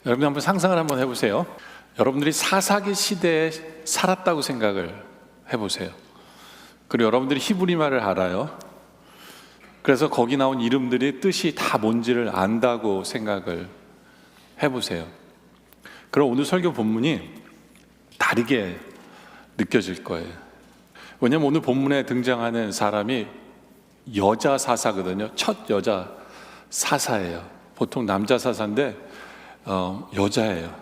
여러분 한번 상상을 한번 해보세요. 여러분들이 사사기 시대에 살았다고 생각을 해보세요. 그리고 여러분들이 히브리 말을 알아요. 그래서 거기 나온 이름들의 뜻이 다 뭔지를 안다고 생각을 해보세요. 그럼 오늘 설교 본문이 다르게 느껴질 거예요. 왜냐하면 오늘 본문에 등장하는 사람이 여자 사사거든요. 첫 여자 사사예요. 보통 남자 사사인데 여자예요.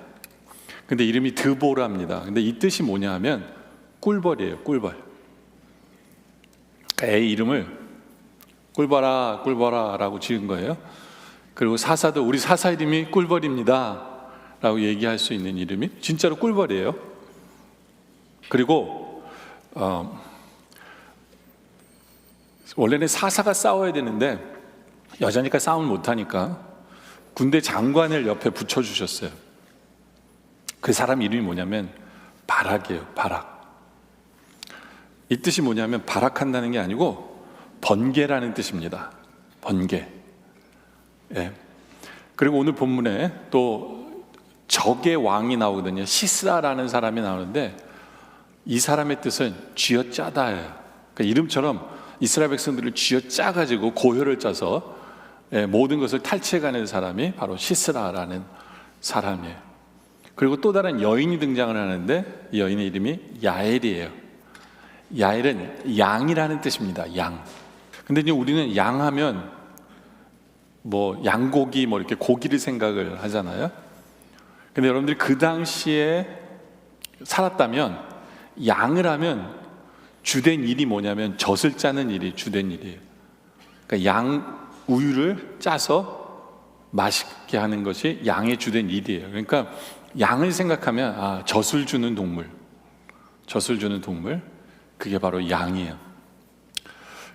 근데 이름이 드보라입니다. 근데 이 뜻이 뭐냐 하면 꿀벌이에요. 꿀벌. 그러니까 애 이름을 꿀벌아 꿀벌아 라고 지은 거예요. 그리고 사사도 우리 사사 이름이 꿀벌입니다 라고 얘기할 수 있는 이름이 진짜로 꿀벌이에요. 그리고 원래는 사사가 싸워야 되는데 여자니까 싸움을 못하니까 군대 장관을 옆에 붙여주셨어요. 그 사람 이름이 뭐냐면 바락이에요. 바락. 이 뜻이 뭐냐면 발악한다는 게 아니고 번개라는 뜻입니다. 번개. 예. 그리고 오늘 본문에 또 적의 왕이 나오거든요. 시스라라는 사람이 나오는데 이 사람의 뜻은 쥐어짜다예요. 그러니까 이름처럼 이스라엘 백성들을 쥐어짜가지고 고혈을 짜서 모든 것을 탈취해가는 사람이 바로 시스라라는 사람이에요. 그리고 또 다른 여인이 등장을 하는데 이 여인의 이름이 야엘이에요. 야엘은 양이라는 뜻입니다. 양. 근데 이제 우리는 양하면 양고기 이렇게 고기를 생각을 하잖아요. 근데 여러분들이 그 당시에 살았다면 양을 하면 주된 일이 뭐냐면 젖을 짜는 일이 주된 일이에요. 그러니까 양 우유를 짜서 맛있게 하는 것이 양의 주된 일이에요. 그러니까 양을 생각하면 젖을 주는 동물, 젖을 주는 동물, 그게 바로 양이에요.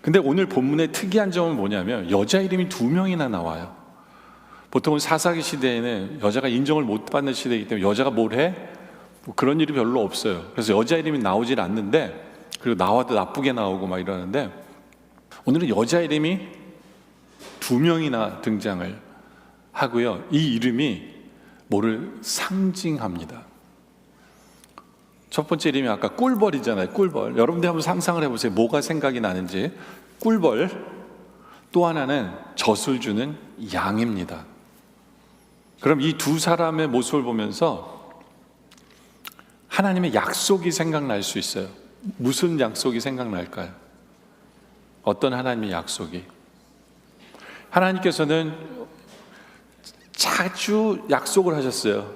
근데 오늘 본문의 특이한 점은 뭐냐면 여자 이름이 2명이나 나와요. 보통은 사사기 시대에는 여자가 인정을 못 받는 시대이기 때문에 여자가 뭘 해? 그런 일이 별로 없어요. 그래서 여자 이름이 나오질 않는데, 그리고 나와도 나쁘게 나오고 막 이러는데 오늘은 여자 이름이 2명이나 등장을 하고요. 이 이름이 뭐를 상징합니다. 첫 번째 이름이 아까 꿀벌이잖아요. 꿀벌. 여러분들 한번 상상을 해보세요. 뭐가 생각이 나는지. 꿀벌. 또 하나는 젖을 주는 양입니다. 그럼 이 두 사람의 모습을 보면서 하나님의 약속이 생각날 수 있어요. 무슨 약속이 생각날까요? 어떤 하나님의 약속이? 하나님께서는 자주 약속을 하셨어요.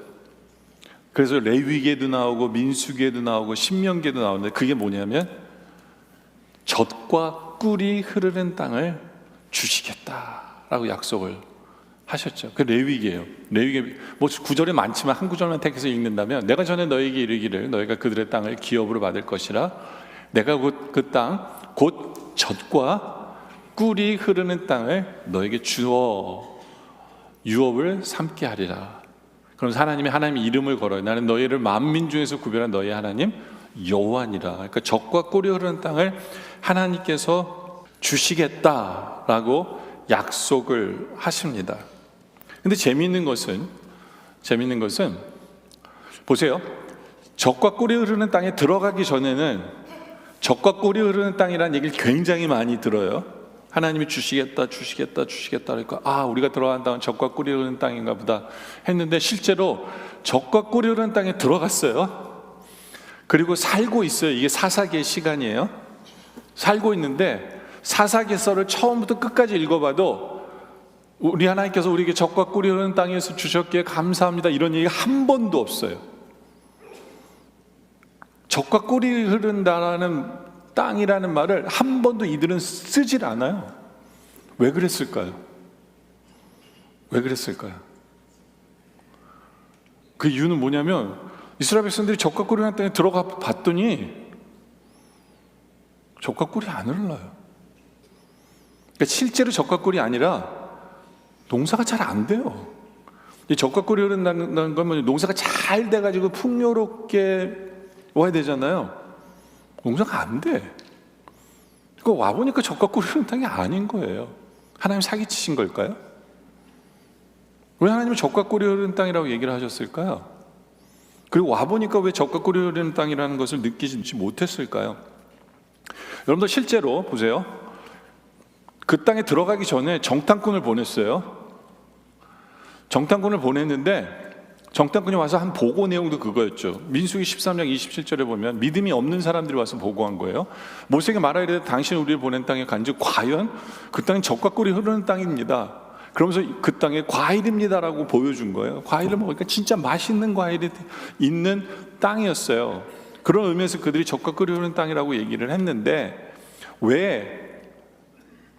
그래서 레위기에도 나오고 민수기에도 나오고 신명기에도 나오는데 그게 뭐냐면 젖과 꿀이 흐르는 땅을 주시겠다라고 약속을 하셨죠. 그 레위기예요. 레위기 구절이 많지만 한 구절만 택해서 읽는다면 내가 전에 너에게 이르기를 너희가 그들의 땅을 기업으로 받을 것이라 내가 곧 그 땅 곧 젖과 꿀이 흐르는 땅을 너에게 주어 유업을 삼게 하리라. 그럼 하나님의 이름을 걸어요. 나는 너희를 만민 중에서 구별한 너희 하나님 여호와니라. 그러니까 젖과 꿀이 흐르는 땅을 하나님께서 주시겠다라고 약속을 하십니다. 근데 재미있는 것은 보세요. 젖과 꿀이 흐르는 땅에 들어가기 전에는 젖과 꿀이 흐르는 땅이라는 얘기를 굉장히 많이 들어요. 하나님이 주시겠다 그러니까 우리가 들어간 땅은 젖과 꿀이 흐르는 땅인가 보다 했는데 실제로 젖과 꿀이 흐르는 땅에 들어갔어요. 그리고 살고 있어요. 이게 사사기의 시간이에요. 살고 있는데 사사기서를 처음부터 끝까지 읽어봐도 우리 하나님께서 우리에게 젖과 꿀이 흐르는 땅에서 주셨기에 감사합니다 이런 얘기가 한 번도 없어요. 젖과 꿀이 흐른다라는 땅이라는 말을 한 번도 이들은 쓰질 않아요. 왜 그랬을까요? 그 이유는 뭐냐면 이스라엘 백성들이 젖과 꿀이 흐르는 땅에 들어가 봤더니 젖과 꿀이 안 흘러요. 그러니까 실제로 젖과 꿀이 아니라 농사가 잘 안 돼요. 이 젖과 꿀이 흐른다는 건 농사가 잘 돼가지고 풍요롭게 와야 되잖아요. 농사가 안 돼. 그거 와보니까 젖과 꿀이 흐르는 땅이 아닌 거예요. 하나님 사기치신 걸까요? 왜 하나님은 젖과 꿀이 흐르는 땅이라고 얘기를 하셨을까요? 그리고 와보니까 왜 젖과 꿀이 흐르는 땅이라는 것을 느끼지 못했을까요? 여러분들 실제로 보세요. 그 땅에 들어가기 전에 정탐꾼을 보냈어요. 정탐꾼을 보냈는데 정탐꾼이 와서 한 보고 내용도 그거였죠. 민수기 13장 27절에 보면 믿음이 없는 사람들이 와서 보고한 거예요. 모세에게 말하여 이르되 당신이 우리를 보낸 땅에 간즉 과연 그 땅은 젖과 꿀이 흐르는 땅입니다. 그러면서 그 땅에 과일입니다라고 보여준 거예요. 과일을 먹으니까 진짜 맛있는 과일이 있는 땅이었어요. 그런 의미에서 그들이 젖과 꿀이 흐르는 땅이라고 얘기를 했는데 왜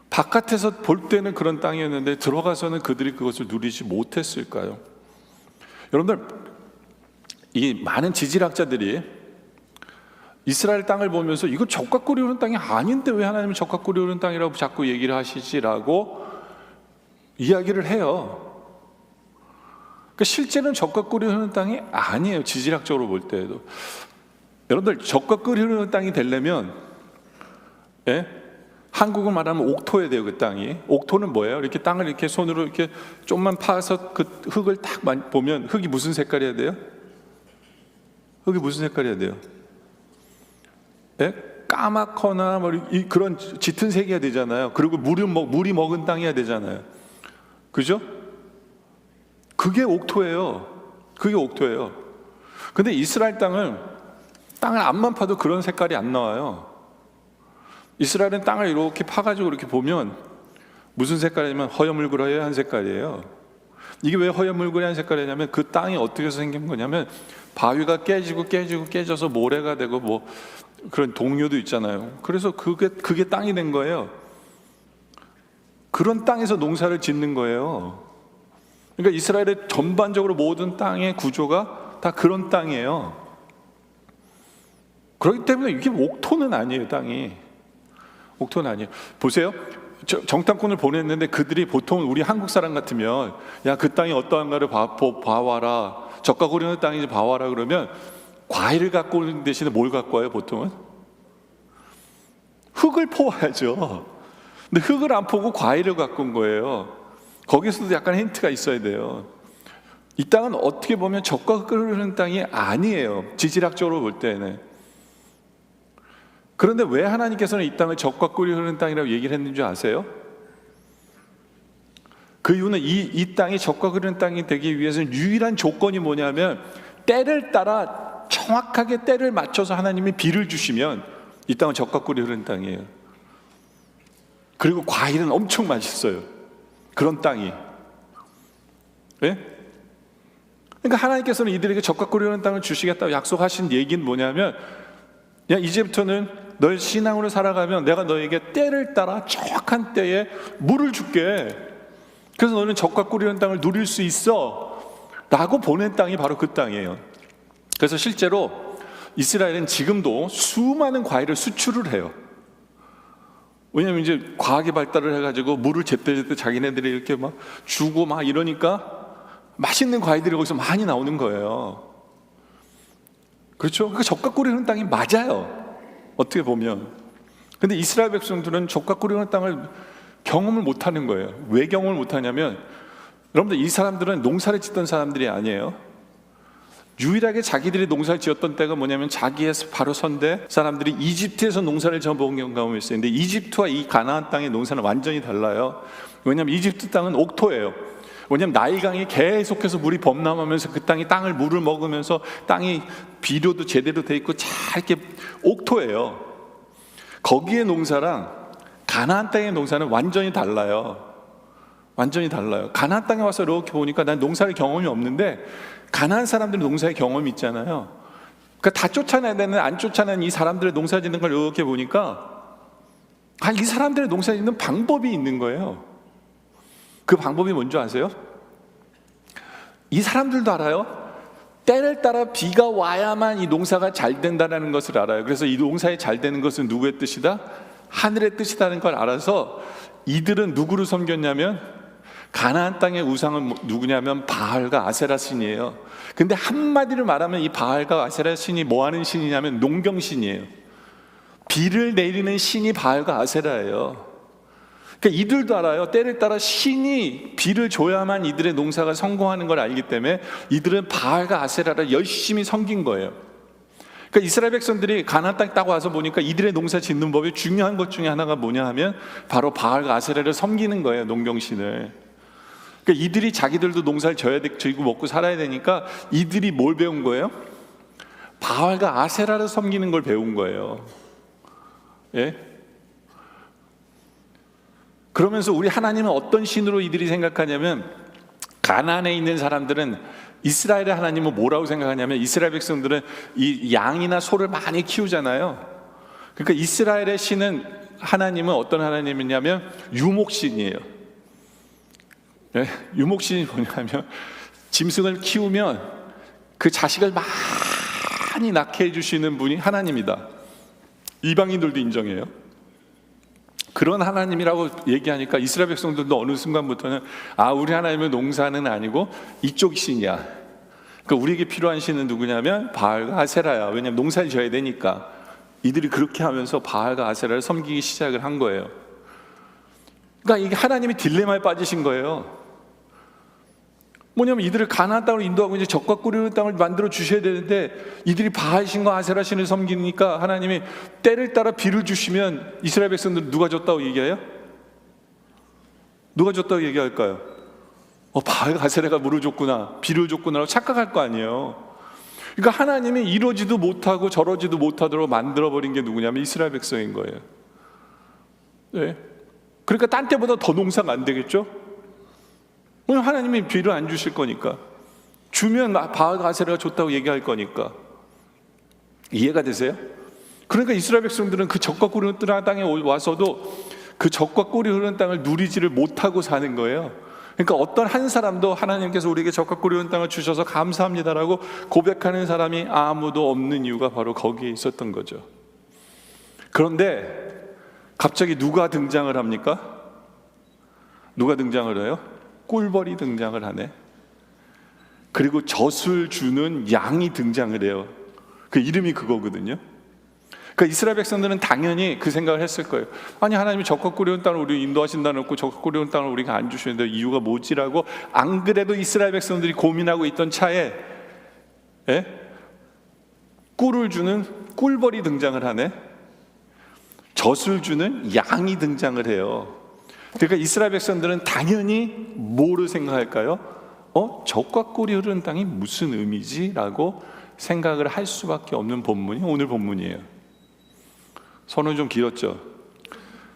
바깥에서 볼 때는 그런 땅이었는데 들어가서는 그들이 그것을 누리지 못했을까요? 여러분들, 이 많은 지질학자들이 이스라엘 땅을 보면서 이거 젖과 꿀이 흐르는 땅이 아닌데 왜 하나님은 젖과 꿀이 흐르는 땅이라고 자꾸 얘기를 하시지라고 이야기를 해요. 그러니까 실제는 젖과 꿀이 흐르는 땅이 아니에요. 지질학적으로 볼 때에도. 여러분들, 젖과 꿀이 흐르는 땅이 되려면 한국을 말하면 옥토에 돼요. 그 땅이. 옥토는 뭐예요? 이렇게 땅을 이렇게 손으로 이렇게 좀만 파서 그 흙을 딱 보면 흙이 무슨 색깔이어야 돼요? 흙이 무슨 색깔이어야 돼요? 까맣거나 뭐 그런 짙은 색이어야 되잖아요. 그리고 물이 먹은 땅이어야 되잖아요. 그죠? 그게 옥토예요. 그게 옥토예요. 근데 이스라엘 땅을 앞만 파도 그런 색깔이 안 나와요. 이스라엘은 땅을 이렇게 파가지고 이렇게 보면 무슨 색깔이냐면 허여물그러한 색깔이에요. 이게 왜 허여물그러한 색깔이냐면 그 땅이 어떻게 해서 생긴 거냐면 바위가 깨져서 모래가 되고 뭐 그런 동료도 있잖아요. 그래서 그게 땅이 된 거예요. 그런 땅에서 농사를 짓는 거예요. 그러니까 이스라엘의 전반적으로 모든 땅의 구조가 다 그런 땅이에요. 그렇기 때문에 이게 옥토는 아니에요. 땅이 옥토는 아니에요. 보세요. 정탐꾼을 보냈는데 그들이 보통 우리 한국 사람 같으면 야, 그 땅이 어떠한가를 봐와라. 젖과 꿀이 흐르는 땅인지 봐와라 그러면 과일을 갖고 오는 대신에 뭘 갖고 와요? 보통은 흙을 퍼와야죠. 근데 흙을 안 퍼고 과일을 갖고 온 거예요. 거기서도 약간 힌트가 있어야 돼요. 이 땅은 어떻게 보면 젖과 꿀이 흐르는 땅이 아니에요. 지질학적으로 볼 때는. 그런데 왜 하나님께서는 이 땅을 젖과 꿀이 흐르는 땅이라고 얘기를 했는지 아세요? 그 이유는 이 땅이 젖과 꿀이 흐르는 땅이 되기 위해서는 유일한 조건이 뭐냐면 때를 따라 정확하게 때를 맞춰서 하나님이 비를 주시면 이 땅은 젖과 꿀이 흐르는 땅이에요. 그리고 과일은 엄청 맛있어요. 그런 땅이. 네? 그러니까 하나님께서는 이들에게 젖과 꿀이 흐르는 땅을 주시겠다고 약속하신 얘기는 뭐냐면 야, 이제부터는 너의 신앙으로 살아가면 내가 너에게 때를 따라 정확한 때에 물을 줄게. 그래서 너는 젖과 꿀이 흐르는 땅을 누릴 수 있어 라고 보낸 땅이 바로 그 땅이에요. 그래서 실제로 이스라엘은 지금도 수많은 과일을 수출을 해요. 왜냐하면 이제 과학이 발달을 해가지고 물을 제때제때 자기네들이 이렇게 막 주고 막 이러니까 맛있는 과일들이 거기서 많이 나오는 거예요. 그렇죠? 그 젖과 꿀이 흐르는 땅이 맞아요. 어떻게 보면. 근데 이스라엘 백성들은 젖과 꿀이 흐르는 땅을 경험을 못하는 거예요. 왜 경험을 못하냐면 여러분들, 이 사람들은 농사를 짓던 사람들이 아니에요. 유일하게 자기들이 농사를 지었던 때가 뭐냐면 자기의 바로 선대 사람들이 이집트에서 농사를 져본 경험이 있어요. 근데 이집트와 이 가나안 땅의 농사는 완전히 달라요. 왜냐하면 이집트 땅은 옥토예요. 왜냐하면 나일강이 계속해서 물이 범람하면서 그 땅을 물을 먹으면서 땅이 비료도 제대로 돼 있고 잘 이렇게 옥토예요. 거기에 농사랑 가나안 땅의 농사는 완전히 달라요. 완전히 달라요. 가나안 땅에 와서 이렇게 보니까 난 농사의 경험이 없는데 가나안 사람들은 농사의 경험이 있잖아요. 그러니까 다 쫓아내야 되는 안 쫓아내는 이 사람들의 농사 짓는 걸 이렇게 보니까 이 사람들의 농사 짓는 방법이 있는 거예요. 그 방법이 뭔지 아세요? 이 사람들도 알아요. 때를 따라 비가 와야만 이 농사가 잘 된다는 것을 알아요. 그래서 이 농사에 잘 되는 것은 누구의 뜻이다? 하늘의 뜻이라는 걸 알아서 이들은 누구를 섬겼냐면 가나안 땅의 우상은 누구냐면 바알과 아세라 신이에요. 근데 한마디로 말하면 이 바알과 아세라 신이 뭐 하는 신이냐면 농경 신이에요. 비를 내리는 신이 바알과 아세라예요. 그러니까 이들도 알아요. 때를 따라 신이 비를 줘야만 이들의 농사가 성공하는 걸 알기 때문에 이들은 바알과 아세라를 열심히 섬긴 거예요. 그러니까 이스라엘 백성들이 가나안 땅에 딱 와서 보니까 이들의 농사 짓는 법에 중요한 것 중에 하나가 뭐냐 하면 바로 바알과 아세라를 섬기는 거예요. 농경신을. 그러니까 이들이 자기들도 농사를 지고 먹고 살아야 되니까 이들이 뭘 배운 거예요? 바알과 아세라를 섬기는 걸 배운 거예요. 예? 그러면서 우리 하나님은 어떤 신으로 이들이 생각하냐면, 가나안에 있는 사람들은 이스라엘의 하나님은 뭐라고 생각하냐면, 이스라엘 백성들은 이 양이나 소를 많이 키우잖아요. 그러니까 이스라엘의 신은, 하나님은 어떤 하나님이냐면 유목신이에요. 네? 유목신이 뭐냐면 짐승을 키우면 그 자식을 많이 낳게 해주시는 분이 하나님이다. 이방인들도 인정해요. 그런 하나님이라고 얘기하니까 이스라엘 백성들도 어느 순간부터는 우리 하나님은 농사는 아니고 이쪽 신이야. 그러니까 우리에게 필요한 신은 누구냐면 바알과 아세라야. 왜냐하면 농사를 지어야 되니까. 이들이 그렇게 하면서 바알과 아세라를 섬기기 시작을 한 거예요. 그러니까 이게 하나님이 딜레마에 빠지신 거예요. 뭐냐면 이들을 가나안 땅으로 인도하고 이제 적과 꿀이 땅을 만들어 주셔야 되는데 이들이 바알 신과 아세라 신을 섬기니까 하나님이 때를 따라 비를 주시면 이스라엘 백성들은 누가 줬다고 얘기해요? 누가 줬다고 얘기할까요? 바알과 아세라가 물을 줬구나, 비를 줬구나라고 착각할 거 아니에요. 그러니까 하나님이 이러지도 못하고 저러지도 못하도록 만들어버린 게 누구냐면 이스라엘 백성인 거예요. 네. 그러니까 딴 때보다 더 농사가 안 되겠죠? 왜냐면 하나님이 비를 안 주실 거니까. 주면 바알과 아세라가 줬다고 얘기할 거니까. 이해가 되세요? 그러니까 이스라엘 백성들은 그 적과 꿀이 흐르는 땅에 와서도 그 적과 꿀이 흐르는 땅을 누리지를 못하고 사는 거예요. 그러니까 어떤 한 사람도 하나님께서 우리에게 적과 꿀이 흐르는 땅을 주셔서 감사합니다라고 고백하는 사람이 아무도 없는 이유가 바로 거기에 있었던 거죠. 그런데 갑자기 누가 등장을 합니까? 누가 등장을 해요? 꿀벌이 등장을 하네. 그리고 젖을 주는 양이 등장을 해요. 그 이름이 그거거든요. 그러니까 이스라엘 백성들은 당연히 그 생각을 했을 거예요. 아니 하나님이 적과 꿀이 흐르는 땅을 우리 인도하신다 놓고 적과 꿀이 흐르는 땅을 우리가 안 주시는데 이유가 뭐지라고. 안 그래도 이스라엘 백성들이 고민하고 있던 차에 꿀을 주는 꿀벌이 등장을 하네. 젖을 주는 양이 등장을 해요. 그러니까 이스라엘 백성들은 당연히 뭐를 생각할까요? 적과 꿀이 흐르는 땅이 무슨 의미지? 라고 생각을 할 수밖에 없는 본문이 오늘 본문이에요. 선언이 좀 길었죠.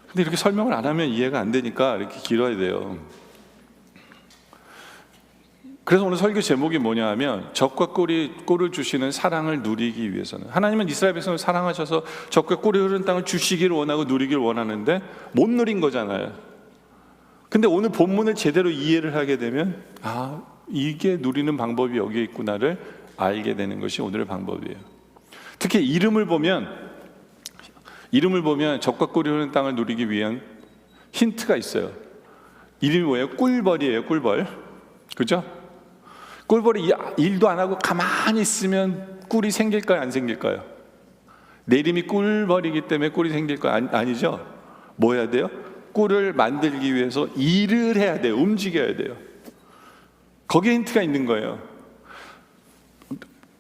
근데 이렇게 설명을 안 하면 이해가 안 되니까 이렇게 길어야 돼요. 그래서 오늘 설교 제목이 뭐냐 하면 적과 꿀을 주시는 사랑을 누리기 위해서는, 하나님은 이스라엘 백성을 사랑하셔서 적과 꿀이 흐르는 땅을 주시기를 원하고 누리기를 원하는데 못 누린 거잖아요. 근데 오늘 본문을 제대로 이해를 하게 되면 이게 누리는 방법이 여기에 있구나를 알게 되는 것이 오늘의 방법이에요. 특히 이름을 보면 적과 꿀이 흐르는 땅을 누리기 위한 힌트가 있어요. 이름이 뭐예요? 꿀벌이에요. 꿀벌. 그죠? 꿀벌이 일도 안 하고 가만히 있으면 꿀이 생길까요? 안 생길까요? 내 이름이 꿀벌이기 때문에 꿀이 생길까요? 아니죠? 뭐 해야 돼요? 꿀을 만들기 위해서 일을 해야 돼요. 움직여야 돼요. 거기에 힌트가 있는 거예요.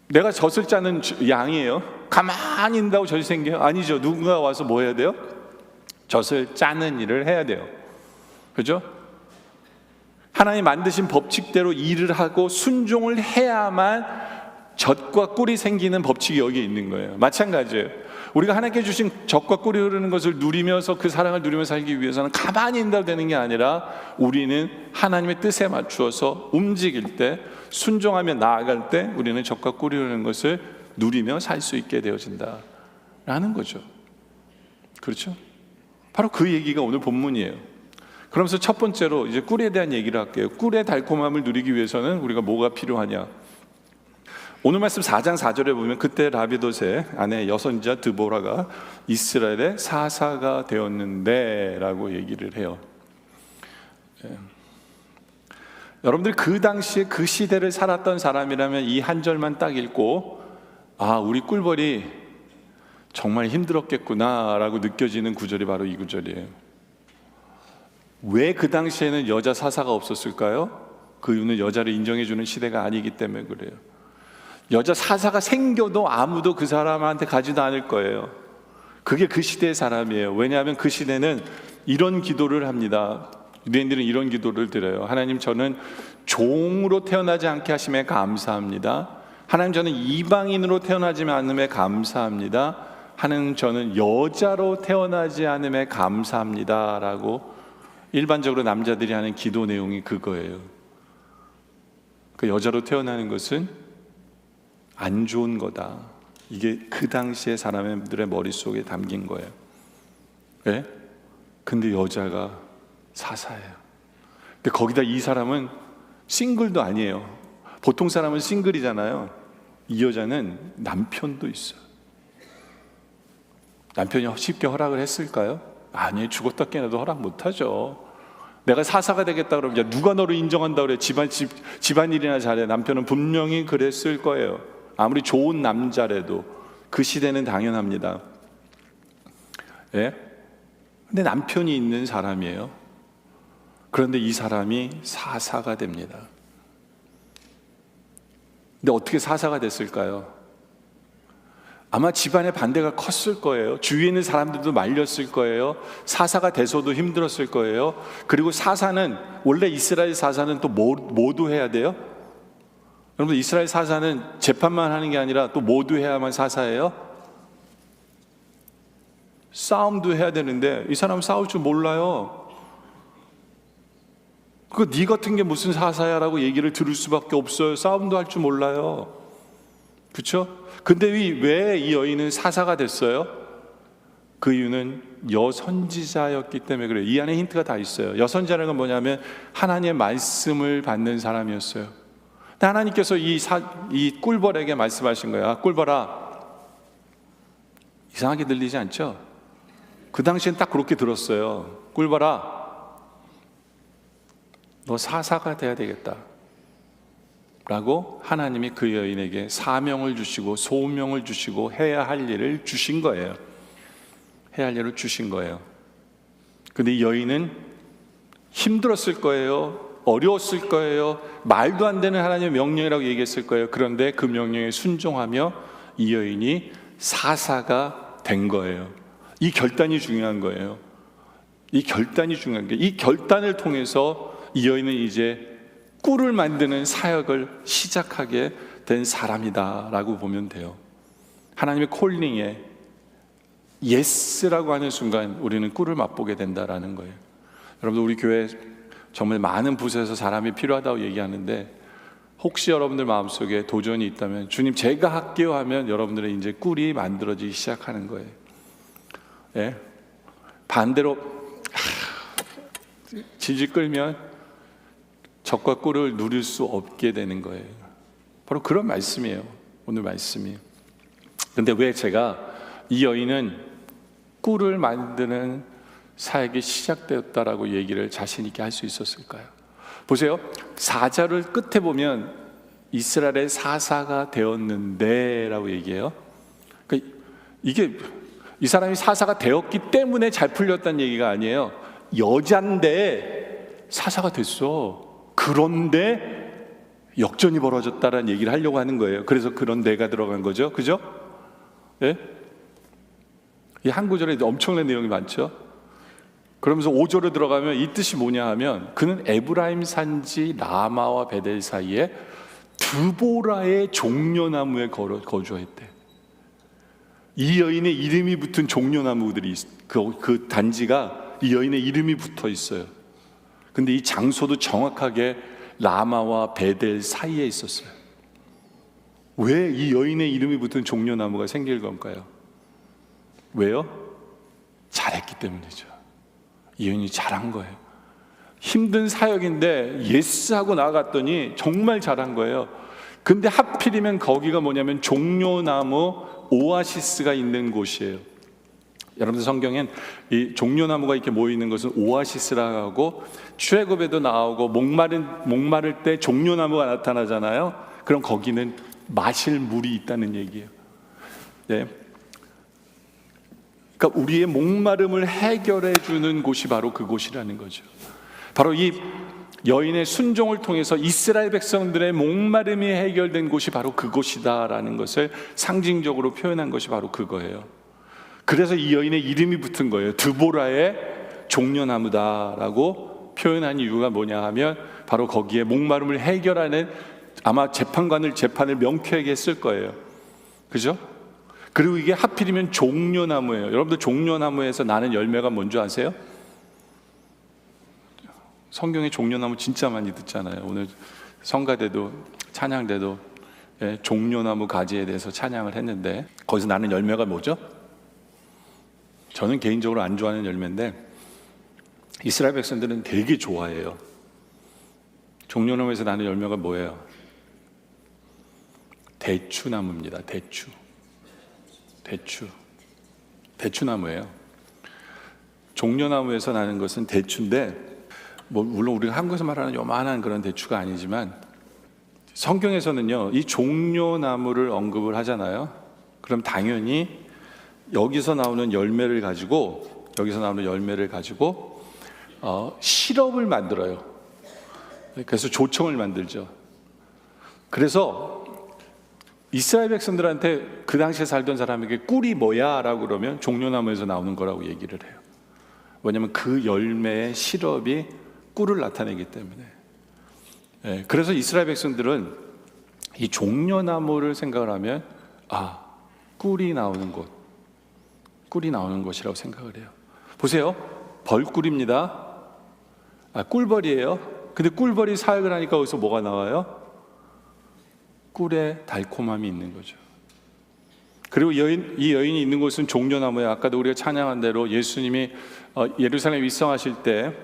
내가 젖을 짜는 양이에요. 가만히 있는다고 젖이 생겨요? 아니죠. 누군가 와서 뭐 해야 돼요? 젖을 짜는 일을 해야 돼요. 그죠? 하나님 만드신 법칙대로 일을 하고 순종을 해야만 젖과 꿀이 생기는 법칙이 여기에 있는 거예요. 마찬가지예요. 우리가 하나님께 주신 젖과 꿀이 흐르는 것을 누리면서 그 사랑을 누리며 살기 위해서는 가만히 있는다고 되는 게 아니라 우리는 하나님의 뜻에 맞추어서 움직일 때, 순종하며 나아갈 때 우리는 젖과 꿀이 흐르는 것을 누리며 살 수 있게 되어진다라는 거죠. 그렇죠? 바로 그 얘기가 오늘 본문이에요. 그러면서 첫 번째로 이제 꿀에 대한 얘기를 할게요. 꿀의 달콤함을 누리기 위해서는 우리가 뭐가 필요하냐? 오늘 말씀 4장 4절에 보면 그때 라비옷의 아내 여선자 드보라가 이스라엘의 사사가 되었는데 라고 얘기를 해요. 여러분들 그 당시에 그 시대를 살았던 사람이라면 이 한 절만 딱 읽고 우리 꿀벌이 정말 힘들었겠구나 라고 느껴지는 구절이 바로 이 구절이에요. 왜 그 당시에는 여자 사사가 없었을까요? 그 이유는 여자를 인정해주는 시대가 아니기 때문에 그래요. 여자 사사가 생겨도 아무도 그 사람한테 가지도 않을 거예요. 그게 그 시대의 사람이에요. 왜냐하면 그 시대는 이런 기도를 합니다. 유대인들은 이런 기도를 드려요. 하나님, 저는 종으로 태어나지 않게 하심에 감사합니다. 하나님, 저는 이방인으로 태어나지 않음에 감사합니다. 하나님, 저는 여자로 태어나지 않음에 감사합니다 라고 일반적으로 남자들이 하는 기도 내용이 그거예요. 그 여자로 태어나는 것은 안 좋은 거다. 이게 그 당시에 사람들의 머릿속에 담긴 거예요. 네? 근데 여자가 사사예요. 근데 거기다 이 사람은 싱글도 아니에요. 보통 사람은 싱글이잖아요. 이 여자는 남편도 있어요. 남편이 쉽게 허락을 했을까요? 아니, 죽었다 깨어나도 허락 못하죠. 내가 사사가 되겠다 그러면 야, 누가 너를 인정한다 그래? 집안일이나 잘해. 남편은 분명히 그랬을 거예요. 아무리 좋은 남자라도 그 시대는 당연합니다. 예? 근데 남편이 있는 사람이에요. 그런데 이 사람이 사사가 됩니다. 근데 어떻게 사사가 됐을까요? 아마 집안의 반대가 컸을 거예요. 주위에 있는 사람들도 말렸을 거예요. 사사가 돼서도 힘들었을 거예요. 그리고 사사는, 원래 이스라엘 사사는 또 뭐도 해야 돼요? 여러분, 이스라엘 사사는 재판만 하는 게 아니라 또 뭐도 해야만 사사예요? 싸움도 해야 되는데 이 사람 싸울 줄 몰라요. 그 네 같은 게 무슨 사사야 라고 얘기를 들을 수밖에 없어요. 싸움도 할 줄 몰라요. 그렇죠? 근데 왜 이 여인은 사사가 됐어요? 그 이유는 여선지자였기 때문에 그래요. 이 안에 힌트가 다 있어요. 여선지자라는 건 뭐냐면 하나님의 말씀을 받는 사람이었어요. 근데 하나님께서 이 꿀벌에게 말씀하신 거예요. 아, 꿀벌아, 이상하게 들리지 않죠? 그 당시엔 딱 그렇게 들었어요. 꿀벌아, 너 사사가 돼야 되겠다 라고 하나님이 그 여인에게 사명을 주시고 소명을 주시고 해야 할 일을 주신 거예요. 해야 할 일을 주신 거예요. 근데 이 여인은 힘들었을 거예요. 어려웠을 거예요. 말도 안 되는 하나님의 명령이라고 얘기했을 거예요. 그런데 그 명령에 순종하며 이 여인이 사사가 된 거예요. 이 결단이 중요한 거예요. 이 결단이 중요한 게, 이 결단을 통해서 이 여인은 이제 꿀을 만드는 사역을 시작하게 된 사람이다 라고 보면 돼요. 하나님의 콜링에 예스라고 하는 순간 우리는 꿀을 맛보게 된다라는 거예요. 여러분들, 우리 교회 정말 많은 부서에서 사람이 필요하다고 얘기하는데, 혹시 여러분들 마음속에 도전이 있다면 주님 제가 할게요 하면 여러분들의 이제 꿀이 만들어지기 시작하는 거예요. 예? 반대로 질질 끌면 적과 꿀을 누릴 수 없게 되는 거예요. 바로 그런 말씀이에요. 오늘 말씀이. 근데 왜 제가 이 여인은 꿀을 만드는 사역이 시작되었다라고 얘기를 자신 있게 할 수 있었을까요? 보세요. 4절을 끝에 보면 이스라엘의 사사가 되었는데 라고 얘기해요. 그러니까 이게 이 사람이 사사가 되었기 때문에 잘 풀렸다는 얘기가 아니에요. 여잔데 사사가 됐어. 그런데 역전이 벌어졌다라는 얘기를 하려고 하는 거예요. 그래서 그런데가 들어간 거죠. 그죠? 예? 이 한 구절에 엄청난 내용이 많죠. 그러면서 5절에 들어가면 이 뜻이 뭐냐 하면, 그는 에브라임 산지 라마와 베델 사이에 드보라의 종려나무에 거주했대. 이 여인의 이름이 붙은 종려나무들이 그 단지가 이 여인의 이름이 붙어 있어요. 근데 이 장소도 정확하게 라마와 베델 사이에 있었어요. 왜 이 여인의 이름이 붙은 종려나무가 생길 건가요? 왜요? 잘했기 때문이죠. 이 여인이 잘한 거예요. 힘든 사역인데 예스하고 나아갔더니 정말 잘한 거예요. 근데 하필이면 거기가 뭐냐면 종려나무 오아시스가 있는 곳이에요. 여러분들 성경엔 이 종려나무가 이렇게 모이는 것은 오아시스라고 하고, 출애굽에도 나오고 목마를 때 종려나무가 나타나잖아요. 그럼 거기는 마실 물이 있다는 얘기예요. 네. 그러니까 우리의 목마름을 해결해 주는 곳이 바로 그곳이라는 거죠. 바로 이 여인의 순종을 통해서 이스라엘 백성들의 목마름이 해결된 곳이 바로 그곳이다라는 것을 상징적으로 표현한 것이 바로 그거예요. 그래서 이 여인의 이름이 붙은 거예요. 드보라의 종려나무다라고 표현한 이유가 뭐냐 하면 바로 거기에 목마름을 해결하는, 아마 재판을 명쾌하게 했을 거예요. 그죠? 그리고 이게 하필이면 종려나무예요. 여러분들 종려나무에서 나는 열매가 뭔지 아세요? 성경에 종려나무 진짜 많이 듣잖아요. 오늘 성가대도 찬양대도 종려나무 가지에 대해서 찬양을 했는데, 거기서 나는 열매가 뭐죠? 저는 개인적으로 안 좋아하는 열매인데 이스라엘 백성들은 되게 좋아해요. 종려나무에서 나는 열매가 뭐예요? 대추나무입니다. 대추나무예요. 종려나무에서 나는 것은 대추인데, 물론 우리가 한국에서 말하는 요만한 그런 대추가 아니지만, 성경에서는요 이 종려나무를 언급을 하잖아요. 그럼 당연히 여기서 나오는 열매를 가지고 시럽을 만들어요. 그래서 조청을 만들죠. 그래서 이스라엘 백성들한테 그 당시에 살던 사람에게 꿀이 뭐야? 라고 그러면 종려나무에서 나오는 거라고 얘기를 해요. 왜냐하면 그 열매의 시럽이 꿀을 나타내기 때문에. 그래서 이스라엘 백성들은 이 종려나무를 생각을 하면 꿀이 나오는 곳이라고 생각을 해요. 보세요. 벌꿀입니다. 꿀벌이에요. 근데 꿀벌이 사역을 하니까 거기서 뭐가 나와요? 꿀의 달콤함이 있는 거죠. 그리고 이 여인이 있는 곳은 종려나무예요. 아까도 우리가 찬양한 대로 예수님이 예루살렘 입성하실 때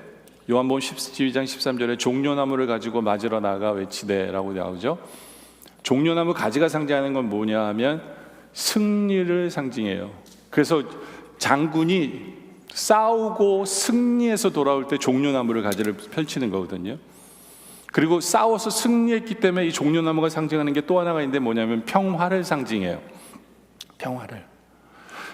요한복음 12장 13절에 종려나무를 가지고 맞으러 나가 외치되라고 나오죠. 종려나무 가지가 상징하는 건 뭐냐 하면 승리를 상징해요. 그래서 장군이 싸우고 승리해서 돌아올 때 종려나무를 가지를 펼치는 거거든요. 그리고 싸워서 승리했기 때문에 이 종려나무가 상징하는 게 또 하나가 있는데 뭐냐면 평화를 상징해요. 평화를.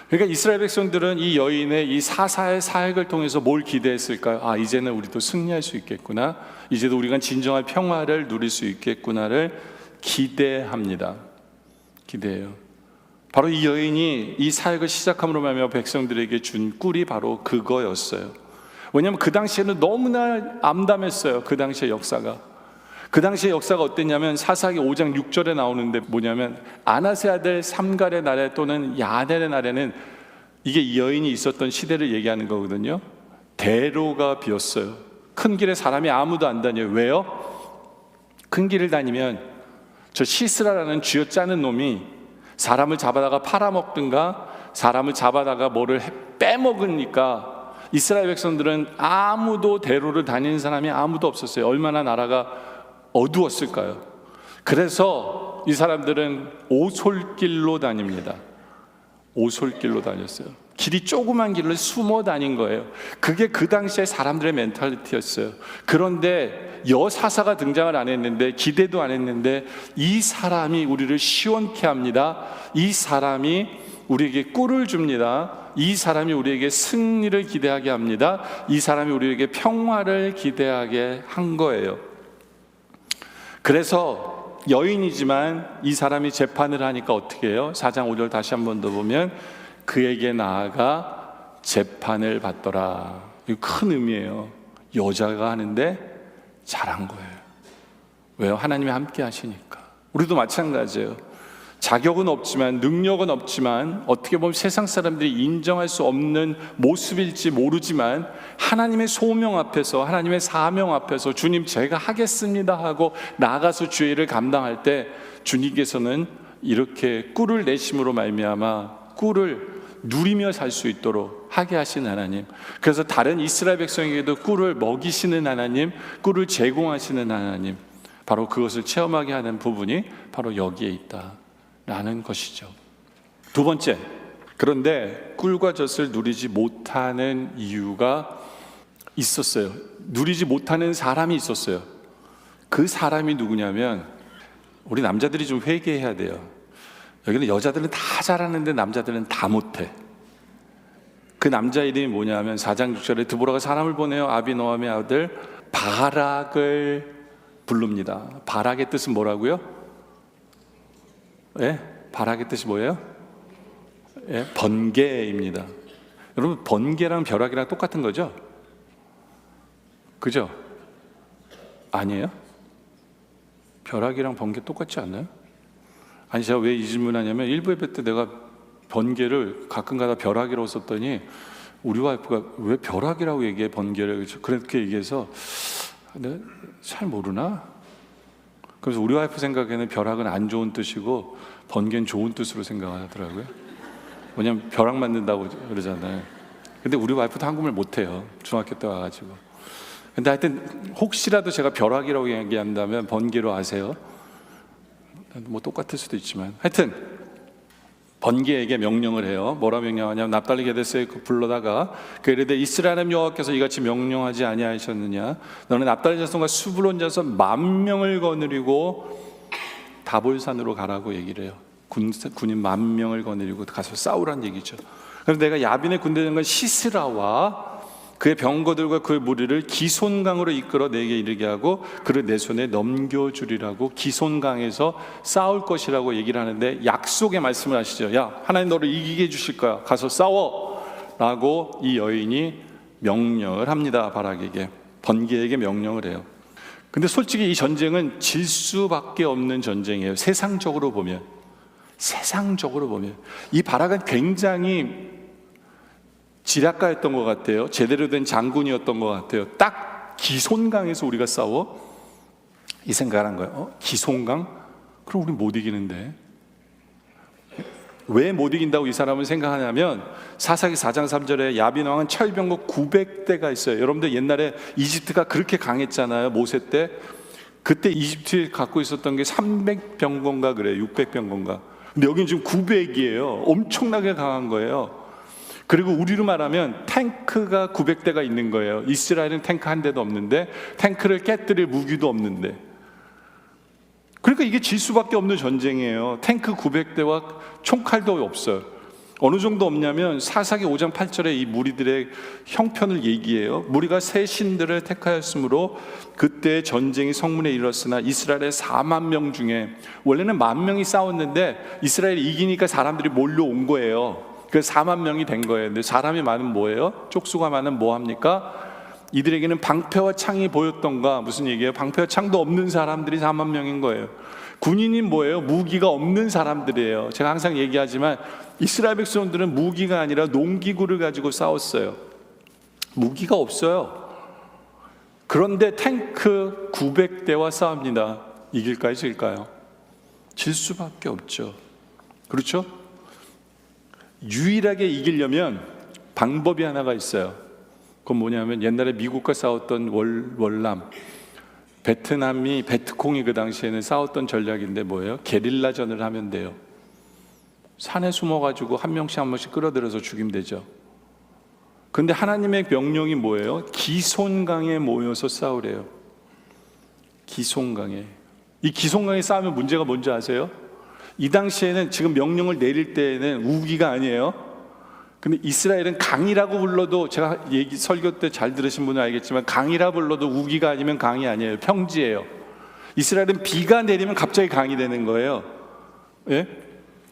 그러니까 이스라엘 백성들은 이 여인의 이 사사의 사역을 통해서 뭘 기대했을까요? 이제는 우리도 승리할 수 있겠구나, 이제도 우리가 진정한 평화를 누릴 수 있겠구나를 기대합니다. 기대해요. 바로 이 여인이 이 사역을 시작함으로 말미암아 백성들에게 준 꿀이 바로 그거였어요. 왜냐하면 그 당시에는 너무나 암담했어요. 그 당시의 역사가. 그 당시의 역사가 어땠냐면 사사기 5장 6절에 나오는데 뭐냐면 아나세 아들 삼갈의 날에 또는 야넬의 날에는, 이게 이 여인이 있었던 시대를 얘기하는 거거든요. 대로가 비었어요. 큰 길에 사람이 아무도 안 다녀요. 왜요? 큰 길을 다니면 저 시스라라는 쥐어짜는 놈이 사람을 잡아다가 팔아먹든가 사람을 잡아다가 뭐를 빼먹으니까 이스라엘 백성들은 아무도 대로를 다니는 사람이 아무도 없었어요. 얼마나 나라가 어두웠을까요? 그래서 이 사람들은 오솔길로 다닙니다. 오솔길로 다녔어요. 길이 조그만 길을 숨어 다닌 거예요. 그게 그 당시에 사람들의 멘탈리티였어요. 그런데 여사사가 등장을 안 했는데, 기대도 안 했는데, 이 사람이 우리를 시원케 합니다. 이 사람이 우리에게 꿀을 줍니다. 이 사람이 우리에게 승리를 기대하게 합니다. 이 사람이 우리에게 평화를 기대하게 한 거예요. 그래서 여인이지만 이 사람이 재판을 하니까 어떻게 해요? 4장 5절 다시 한 번 더 보면 그에게 나아가 재판을 받더라. 이거 큰 의미예요. 여자가 하는데 잘한 거예요. 왜요? 하나님이 함께 하시니까. 우리도 마찬가지예요. 자격은 없지만, 능력은 없지만, 어떻게 보면 세상 사람들이 인정할 수 없는 모습일지 모르지만 하나님의 소명 앞에서, 하나님의 사명 앞에서 주님 제가 하겠습니다 하고 나가서 주의 일을 감당할 때 주님께서는 이렇게 꿀을 내심으로 말미암아 꿀을 누리며 살 수 있도록 하게 하시는 하나님, 그래서 다른 이스라엘 백성에게도 꿀을 먹이시는 하나님, 꿀을 제공하시는 하나님, 바로 그것을 체험하게 하는 부분이 바로 여기에 있다라는 것이죠. 두 번째, 그런데 꿀과 젖을 누리지 못하는 이유가 있었어요. 누리지 못하는 사람이 있었어요. 그 사람이 누구냐면, 우리 남자들이 좀 회개해야 돼요. 여기는 여자들은 다 잘하는데 남자들은 다 못해. 그 남자 이름이 뭐냐면 4장 6절에 드보라가 사람을 보내어 아비노함의 아들 바락을 부릅니다. 바락의 뜻은 뭐라고요? 예? 바락의 뜻이 뭐예요? 예? 번개입니다. 여러분, 번개랑 벼락이랑 똑같은 거죠? 그죠? 아니에요? 벼락이랑 번개 똑같지 않나요? 아니, 제가 왜 이 질문하냐면 일부 예배 때 내가 번개를 가끔가다 벼락이라고 썼더니 우리 와이프가 왜 벼락이라고 얘기해, 번개를? 그렇게 얘기해서 내가 잘 모르나? 그래서 우리 와이프 생각에는 벼락은 안 좋은 뜻이고 번개는 좋은 뜻으로 생각하더라고요. 왜냐면 벼락 맞는다고 그러잖아요. 근데 우리 와이프도 한국말 못해요. 중학교 때 와가지고. 근데 하여튼 혹시라도 제가 벼락이라고 얘기한다면 번개로 아세요? 뭐 똑같을 수도 있지만 하여튼 번개에게 명령을 해요. 뭐라 명령하냐면 납달리 게데스에 불러다가 그이르되 이스라엘 여호와께서 이같이 명령하지 아니하셨느냐, 너는 납달리 자손과 수불론 자손 10,000명을 거느리고 다볼산으로 가라고 얘기를 해요. 군인 10,000명을 거느리고 가서 싸우란 얘기죠. 그래서 내가 야빈의 군대 장관 시스라와 그의 병거들과 그의 무리를 기손강으로 이끌어 내게 이르게 하고 그를 내 손에 넘겨주리라고, 기손강에서 싸울 것이라고 얘기를 하는데 약속의 말씀을 하시죠. 야, 하나님 너를 이기게 해주실 거야, 가서 싸워 라고 이 여인이 명령을 합니다. 바락에게, 번개에게 명령을 해요. 근데 솔직히 이 전쟁은 질 수밖에 없는 전쟁이에요. 세상적으로 보면 이 바락은 굉장히 지략가였던 것 같아요. 제대로 된 장군이었던 것 같아요. 딱 기손강에서 우리가 싸워? 이 생각을 한 거예요. 기손강? 그럼 우리 못 이기는데. 왜 못 이긴다고 이 사람은 생각하냐면 사사기 4장 3절에 야빈 왕은 철병거 900대가 있어요. 여러분들 옛날에 이집트가 그렇게 강했잖아요. 모세 때. 그때 이집트에 갖고 있었던 게 300병거인가 그래요. 600병거인가. 근데 여기는 지금 900이에요. 엄청나게 강한 거예요. 그리고 우리로 말하면 탱크가 900대가 있는 거예요. 이스라엘은 탱크 한 대도 없는데, 탱크를 깨뜨릴 무기도 없는데. 그러니까 이게 질 수밖에 없는 전쟁이에요. 탱크 900대와 총칼도 없어요. 어느 정도 없냐면 사사기 5장 8절에 이 무리들의 형편을 얘기해요. 무리가 새 신들을 택하였으므로 그때 전쟁이 성문에 이르렀으나 이스라엘의 40,000명 중에, 원래는 10,000명이 싸웠는데 이스라엘이 이기니까 사람들이 몰려온 거예요. 그래서 40,000명이 된 거예요. 근데 사람이 많으면 뭐예요? 쪽수가 많으면 뭐 합니까? 이들에게는 방패와 창이 보였던가. 무슨 얘기예요? 방패와 창도 없는 사람들이 40,000명인 거예요. 군인이 뭐예요? 무기가 없는 사람들이에요. 제가 항상 얘기하지만 이스라엘 백성들은 무기가 아니라 농기구를 가지고 싸웠어요. 무기가 없어요. 그런데 탱크 900대와 싸웁니다. 이길까요? 질까요? 질 수밖에 없죠. 그렇죠? 유일하게 이기려면 방법이 하나가 있어요. 그건 뭐냐면 옛날에 미국과 싸웠던 월남, 베트남이, 베트콩이 그 당시에는 싸웠던 전략인데 뭐예요? 게릴라전을 하면 돼요. 산에 숨어가지고 한 명씩 끌어들여서 죽이면 되죠. 근데 하나님의 명령이 뭐예요? 기손강에 모여서 싸우래요. 기손강에. 이 기손강에 싸우면 문제가 뭔지 아세요? 이 당시에는 지금 명령을 내릴 때에는 우기가 아니에요. 근데 이스라엘은 강이라고 불러도, 제가 설교 때 잘 들으신 분은 알겠지만 강이라 불러도 우기가 아니면 강이 아니에요. 평지예요. 이스라엘은 비가 내리면 갑자기 강이 되는 거예요. 예?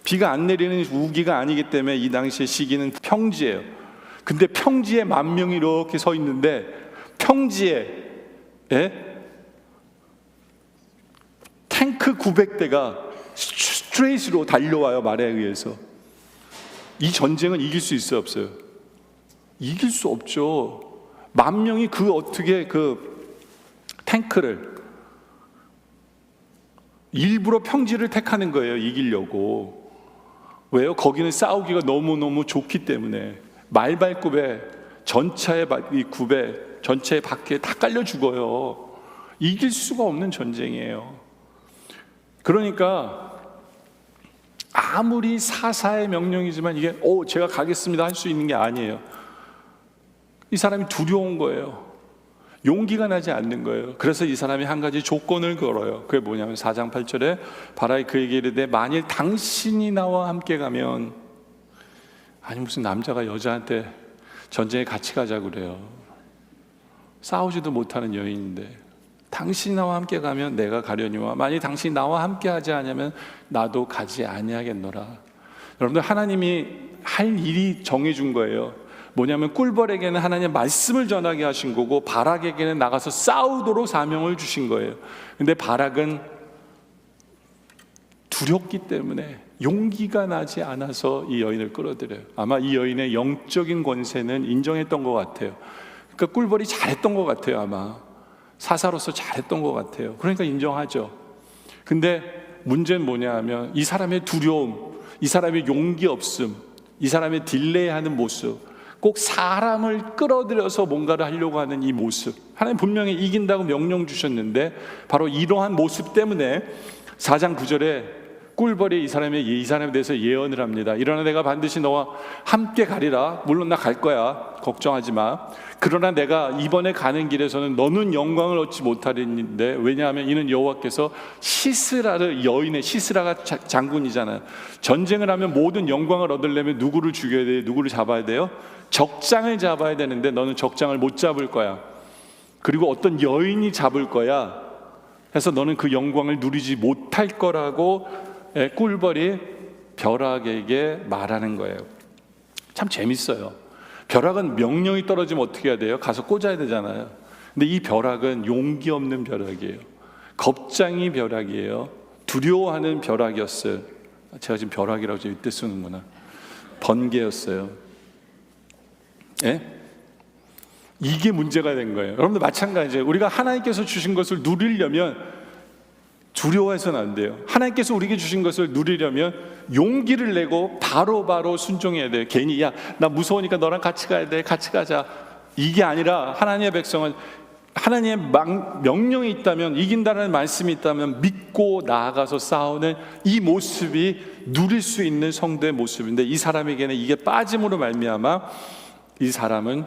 비가 안 내리는 우기가 아니기 때문에 이 당시의 시기는 평지예요. 근데 평지에 10,000명이 이렇게 서 있는데 평지에, 예? 탱크 900대가 스트레이트로 달려와요. 말에 의해서. 이 전쟁은 이길 수 있어요, 없어요? 이길 수 없죠. 10,000명이 어떻게 탱크를 일부러 평지를 택하는 거예요. 이기려고. 왜요? 거기는 싸우기가 너무너무 좋기 때문에. 말발굽에 전차의 굽에 전차의 바퀴에 다 깔려 죽어요. 이길 수가 없는 전쟁이에요. 그러니까 아무리 사사의 명령이지만 이게 제가 가겠습니다 할 수 있는 게 아니에요. 이 사람이 두려운 거예요. 용기가 나지 않는 거예요. 그래서 이 사람이 한 가지 조건을 걸어요. 그게 뭐냐면 4장 8절에 바라이 그에게 이르되 만일 당신이 나와 함께 가면, 아니 무슨 남자가 여자한테 전쟁에 같이 가자고 그래요. 싸우지도 못하는 여인인데 당신이 나와 함께 가면 내가 가려니와 만약 당신이 나와 함께 하지 않으면 나도 가지 아니하겠노라. 여러분들, 하나님이 할 일이 정해준 거예요. 뭐냐면 꿀벌에게는 하나님 말씀을 전하게 하신 거고 바락에게는 나가서 싸우도록 사명을 주신 거예요. 근데 바락은 두렵기 때문에 용기가 나지 않아서 이 여인을 끌어들여요. 아마 이 여인의 영적인 권세는 인정했던 것 같아요. 그러니까 꿀벌이 잘했던 것 같아요. 아마 사사로서 잘했던 것 같아요. 그러니까 인정하죠. 근데 문제는 뭐냐 하면 이 사람의 두려움, 이 사람의 용기 없음, 이 사람의 딜레이하는 모습, 꼭 사람을 끌어들여서 뭔가를 하려고 하는 이 모습, 하나님 분명히 이긴다고 명령 주셨는데 바로 이러한 모습 때문에 4장 9절에 꿀벌이 이 사람에 대해서 예언을 합니다. 일어나 내가 반드시 너와 함께 가리라. 물론 나 갈 거야. 걱정하지 마. 그러나 내가 이번에 가는 길에서는 너는 영광을 얻지 못하리는데, 왜냐하면 이는 여호와께서 시스라를, 여인의 시스라가 장군이잖아요. 전쟁을 하면 모든 영광을 얻으려면 누구를 죽여야 돼요? 누구를 잡아야 돼요? 적장을 잡아야 되는데 너는 적장을 못 잡을 거야. 그리고 어떤 여인이 잡을 거야. 해서 너는 그 영광을 누리지 못할 거라고 꿀벌이 벼락에게 말하는 거예요. 참 재밌어요. 벼락은 명령이 떨어지면 어떻게 해야 돼요? 가서 꽂아야 되잖아요. 근데 이 벼락은 용기 없는 벼락이에요. 겁쟁이 벼락이에요. 두려워하는 벼락이었어요. 제가 지금 벼락이라고 지금 이때 쓰는구나. 번개였어요. 예? 이게 문제가 된 거예요. 여러분들 마찬가지예요. 우리가 하나님께서 주신 것을 누리려면 두려워해서는 안 돼요. 하나님께서 우리에게 주신 것을 누리려면 용기를 내고 바로바로 순종해야 돼요. 괜히 나 무서우니까 너랑 같이 가야 돼, 같이 가자, 이게 아니라 하나님의 백성은 하나님의 명령이 있다면, 이긴다는 말씀이 있다면 믿고 나아가서 싸우는 이 모습이 누릴 수 있는 성도의 모습인데, 이 사람에게는 이게 빠짐으로 말미암아 이 사람은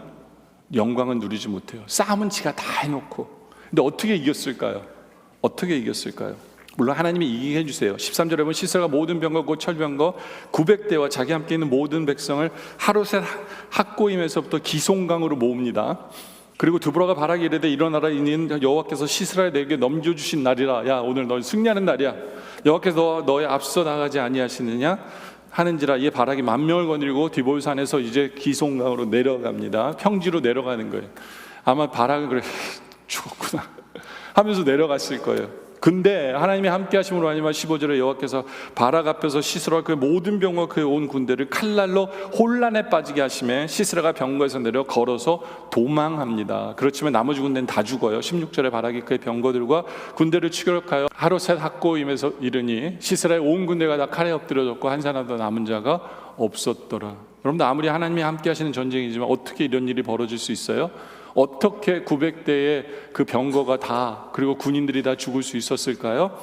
영광은 누리지 못해요. 싸움은 지가 다 해놓고. 근데 어떻게 이겼을까요? 어떻게 이겼을까요? 물론 하나님이 이기게 해주세요. 13절에 보면 시스라가 모든 병거 곧 철병거 900대와 자기 함께 있는 모든 백성을 하루셋 학고임에서부터 기송강으로 모읍니다. 그리고 드보라가 바락에 이르되 일어나라, 이는 여호와께서 시스라를 내게 넘겨주신 날이라. 야, 오늘 너 승리하는 날이야. 여호와께서 너의 앞서 나가지 아니하시느냐 하는지라. 이에 바락이 만명을 거느리고 디볼산에서 이제 기송강으로 내려갑니다. 평지로 내려가는 거예요. 아마 바락은 그래, 죽었구나 하면서 내려갔을 거예요. 근데 하나님이 함께 하심으로 아니면 15절에 여호와께서 바락 앞에서 시스라와 그 모든 병과 그 온 군대를 칼날로 혼란에 빠지게 하심에 시스라가 병거에서 내려 걸어서 도망합니다. 그렇지만 나머지 군대는 다 죽어요. 16절에 바락이 그의 병거들과 군대를 추격하여 하루셋 학고임에서 이르니 시스라의 온 군대가 다 칼에 엎드려졌고 한 사람도 남은 자가 없었더라. 여러분들, 아무리 하나님이 함께 하시는 전쟁이지만 어떻게 이런 일이 벌어질 수 있어요? 어떻게 900대의 그 병거가 다, 그리고 군인들이 다 죽을 수 있었을까요?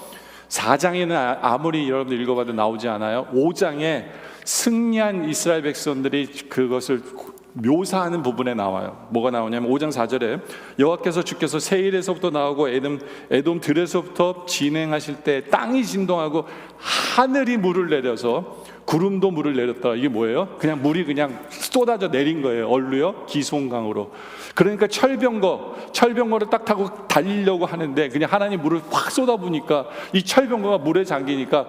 4장에는 아무리 여러분들 읽어봐도 나오지 않아요. 5장에 승리한 이스라엘 백성들이 그것을 묘사하는 부분에 나와요. 뭐가 나오냐면 5장 4절에 여호와께서 주께서 세일에서부터 나오고 에돔 들에서부터 진행하실 때 땅이 진동하고 하늘이 물을 내려서 구름도 물을 내렸다. 이게 뭐예요? 그냥 물이 그냥 쏟아져 내린 거예요. 얼루요? 기송강으로. 그러니까 철병거를 딱 타고 달리려고 하는데 그냥 하나님 물을 확 쏟아부니까 이 철병거가 물에 잠기니까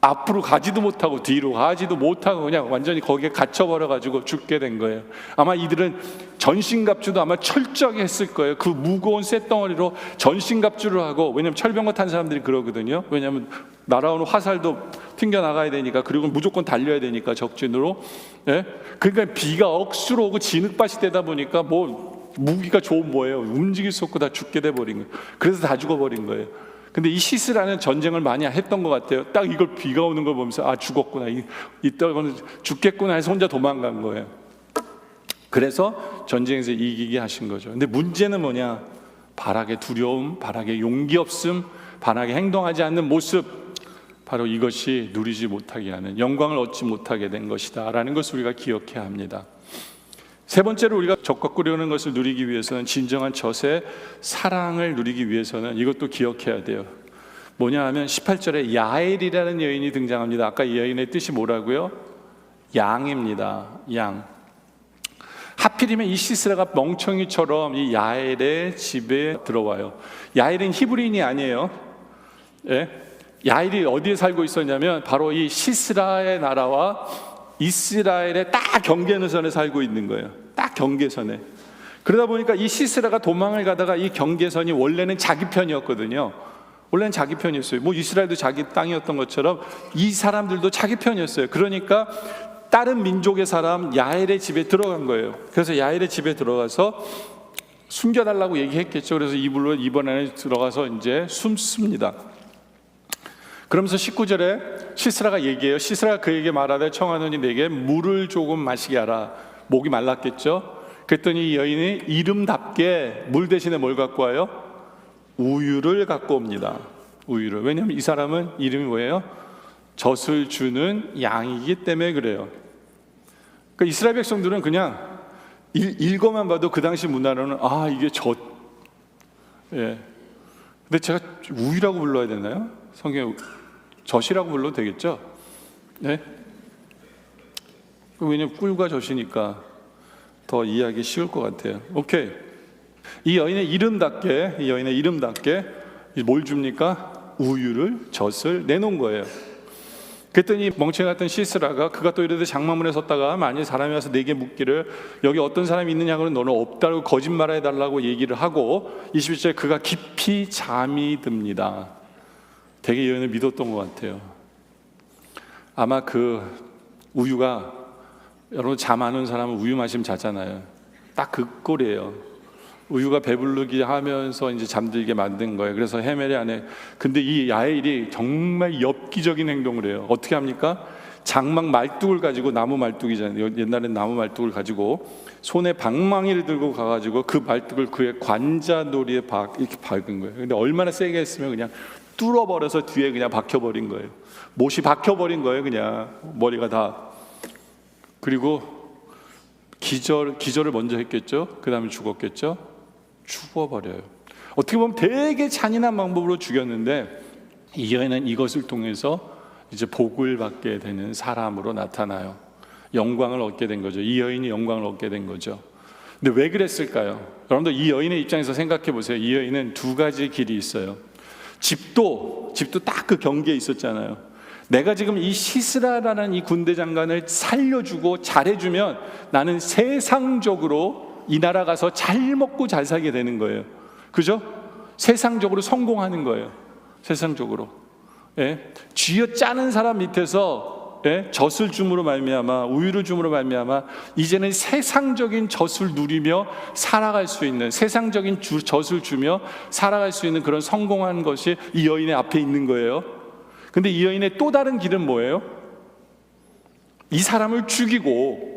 앞으로 가지도 못하고 뒤로 가지도 못하고 그냥 완전히 거기에 갇혀버려가지고 죽게 된 거예요. 아마 이들은 전신갑주도 아마 철저하게 했을 거예요. 그 무거운 쇳덩어리로 전신갑주를 하고, 왜냐하면 철병거 탄 사람들이 그러거든요. 왜냐하면 날아오는 화살도 튕겨나가야 되니까, 그리고 무조건 달려야 되니까 적진으로. 예? 그러니까 비가 억수로 오고 진흙밭이 되다 보니까 뭐 무기가 좋은 뭐예요? 움직일 수 없고 다 죽게 돼버린 거예요. 그래서 다 죽어버린 거예요. 근데 이 시스라는 전쟁을 많이 했던 것 같아요. 딱 이걸 비가 오는 걸 보면서 아, 죽었구나, 이따가는 죽겠구나 해서 혼자 도망간 거예요. 그래서 전쟁에서 이기게 하신 거죠. 근데 문제는 뭐냐? 바락의 두려움, 바락의 용기 없음, 바락의 행동하지 않는 모습, 바로 이것이 누리지 못하게 하는, 영광을 얻지 못하게 된 것이다 라는 것을 우리가 기억해야 합니다. 세 번째로, 우리가 젖과 꿀이 흐르는 것을 누리기 위해서는, 진정한 젖의 사랑을 누리기 위해서는 이것도 기억해야 돼요. 뭐냐 하면 18절에 야엘이라는 여인이 등장합니다. 아까 이 여인의 뜻이 뭐라고요? 양입니다. 양. 하필이면 이 시스라가 멍청이처럼 이 야엘의 집에 들어와요. 야엘은 히브리인이 아니에요. 예? 야엘이 어디에 살고 있었냐면 바로 이 시스라의 나라와 이스라엘의 딱 경계선에 살고 있는 거예요. 딱 경계선에. 그러다 보니까 이 시스라가 도망을 가다가 이 경계선이 원래는 자기 편이었거든요. 원래는 자기 편이었어요. 뭐 이스라엘도 자기 땅이었던 것처럼 이 사람들도 자기 편이었어요. 그러니까 다른 민족의 사람 야엘의 집에 들어간 거예요. 그래서 야엘의 집에 들어가서 숨겨달라고 얘기했겠죠. 그래서 이번에는 들어가서 이제 숨습니다. 그러면서 19절에 시스라가 얘기해요. 시스라가 그에게 말하되 청하노니 내게 물을 조금 마시게 하라. 목이 말랐겠죠. 그랬더니 이 여인이 이름답게 물 대신에 뭘 갖고 와요? 우유를 갖고 옵니다. 우유를. 왜냐하면 이 사람은 이름이 뭐예요? 젖을 주는 양이기 때문에 그래요. 그러니까 이스라엘 백성들은 그냥 읽어만 봐도 그 당시 문화로는 이게 젖. 예. 근데 제가 우유라고 불러야 되나요? 성경에 젖이라고 불러도 되겠죠? 네? 왜냐면 꿀과 젖이니까 더 이해하기 쉬울 것 같아요. 오케이. 이 여인의 이름답게 뭘 줍니까? 우유를, 젖을 내놓은 거예요. 그랬더니 멍청이 같은 시스라가 그가 또 이르되 장막문에 섰다가 만일 사람이 와서 내게 묻기를 여기 어떤 사람이 있느냐 하고는 너는 없다고 거짓말해 달라고 얘기를 하고 21절에 그가 깊이 잠이 듭니다. 되게 이 여인을 믿었던 것 같아요. 아마 그 우유가 여러분 잠 안 오는 사람은 우유 마시면 자잖아요. 딱 그 꼴이에요. 우유가 배부르게 하면서 이제 잠들게 만든 거예요. 그래서 헤매리 안에. 근데 이 야엘이 정말 엽기적인 행동을 해요. 어떻게 합니까? 장막 말뚝을 가지고, 나무 말뚝이잖아요. 옛날엔 나무 말뚝을 가지고 손에 방망이를 들고 가가지고 그 말뚝을 그의 관자놀이에 이렇게 박은 거예요. 근데 얼마나 세게 했으면 그냥 뚫어버려서 뒤에 그냥 박혀버린 거예요. 못이 박혀버린 거예요. 그냥 머리가 다. 그리고 기절을 먼저 했겠죠. 그 다음에 죽었겠죠. 죽어버려요. 어떻게 보면 되게 잔인한 방법으로 죽였는데 이 여인은 이것을 통해서 이제 복을 받게 되는 사람으로 나타나요. 영광을 얻게 된 거죠. 이 여인이 영광을 얻게 된 거죠. 근데 왜 그랬을까요? 여러분들 이 여인의 입장에서 생각해 보세요. 이 여인은 두 가지 길이 있어요. 집도 딱 그 경계에 있었잖아요. 내가 지금 이 시스라라는 이 군대 장관을 살려주고 잘해주면 나는 세상적으로 이 나라 가서 잘 먹고 잘 살게 되는 거예요. 그죠? 세상적으로 성공하는 거예요. 세상적으로. 예? 쥐어 짜는 사람 밑에서 젖을 줌으로 말미암아, 우유를 줌으로 말미암아 이제는 세상적인 젖을 누리며 살아갈 수 있는, 세상적인 젖을 주며 살아갈 수 있는 그런 성공한 것이 이 여인의 앞에 있는 거예요. 근데 이 여인의 또 다른 길은 뭐예요? 이 사람을 죽이고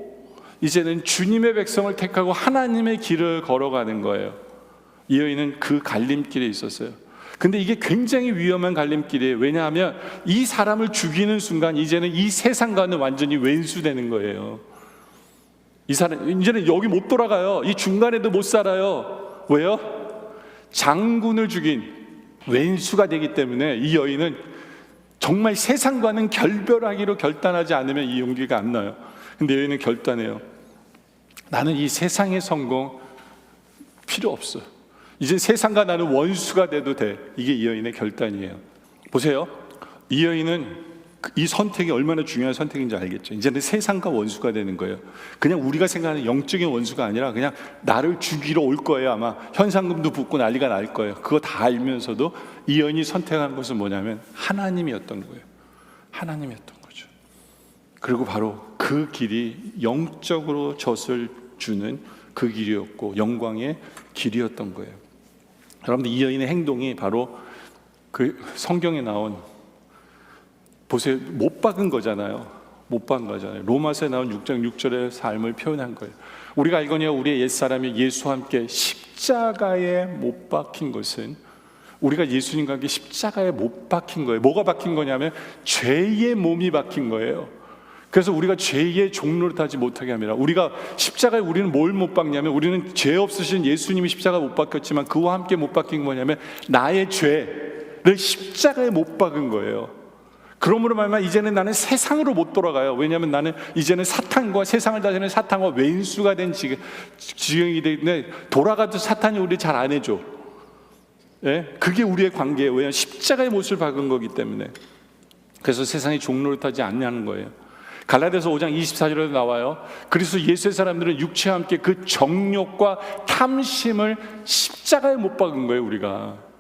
이제는 주님의 백성을 택하고 하나님의 길을 걸어가는 거예요. 이 여인은 그 갈림길에 있었어요. 근데 이게 굉장히 위험한 갈림길이에요. 왜냐하면 이 사람을 죽이는 순간 이제는 이 세상과는 완전히 왼수되는 거예요. 이 사람 이제는 여기 못 돌아가요. 이 중간에도 못 살아요. 왜요? 장군을 죽인 왼수가 되기 때문에 이 여인은 정말 세상과는 결별하기로 결단하지 않으면 이 용기가 안 나요. 근데 여인은 결단해요. 나는 이 세상의 성공 필요 없어. 이제 세상과 나는 원수가 돼도 돼. 이게 이 여인의 결단이에요. 보세요. 이 여인은 이 선택이 얼마나 중요한 선택인지 알겠죠. 이제는 세상과 원수가 되는 거예요. 그냥 우리가 생각하는 영적인 원수가 아니라 그냥 나를 죽이러 올 거예요. 아마 현상금도 붙고 난리가 날 거예요. 그거 다 알면서도 이 여인이 선택한 것은 뭐냐면 하나님이었던 거예요. 하나님이었던 거죠. 그리고 바로 그 길이 영적으로 젖을 주는 그 길이었고 영광의 길이었던 거예요. 여러분들 이 여인의 행동이 바로 그 성경에 나온, 보세요. 못 박은 거잖아요. 못 박은 거잖아요. 로마서에 나온 6장 6절의 삶을 표현한 거예요. 우리가 알거니와 우리의 옛사람이 예수와 함께 십자가에 못 박힌 것은, 우리가 예수님과 함께 십자가에 못 박힌 거예요. 뭐가 박힌 거냐면 죄의 몸이 박힌 거예요. 그래서 우리가 죄의 종로를 타지 못하게 합니다. 우리가 십자가에 우리는 뭘 못 박냐면, 우리는 죄 없으신 예수님이 십자가에 못 박혔지만 그와 함께 못 박힌 게 뭐냐면 나의 죄를 십자가에 못 박은 거예요. 그러므로 말미암아 이제는 나는 세상으로 못 돌아가요. 왜냐하면 나는 이제는 사탄과 세상을 다스리는 사탄과 왼수가 된 지경이 되는데, 돌아가도 사탄이 우리 잘 안 해줘. 예? 그게 우리의 관계예요. 왜냐하면 십자가의 못을 박은 거기 때문에. 그래서 세상이 종노릇하지 않냐는 거예요. 갈라디아서 5장 24절에 나와요. 그리스도 예수의 사람들은 육체와 함께 그 정욕과 탐심을 십자가에 못 박은 거예요, 우리가.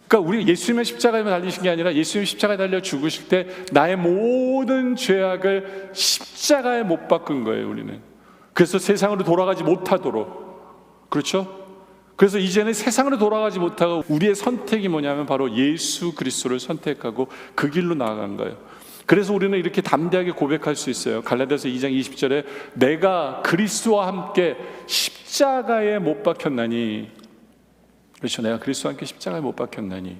그러니까 우리 예수님의 십자가에 달리신 게 아니라 예수님 십자가에 달려 죽으실 때 나의 모든 죄악을 십자가에 못 박은 거예요, 우리는. 그래서 세상으로 돌아가지 못하도록. 그렇죠? 그래서 이제는 세상으로 돌아가지 못하고 우리의 선택이 뭐냐면 바로 예수 그리스도를 선택하고 그 길로 나아간 거예요. 그래서 우리는 이렇게 담대하게 고백할 수 있어요. 갈라디아서 2장 20절에 내가 그리스도와 함께 십자가에 못 박혔나니. 그렇죠. 내가 그리스도와 함께 십자가에 못 박혔나니.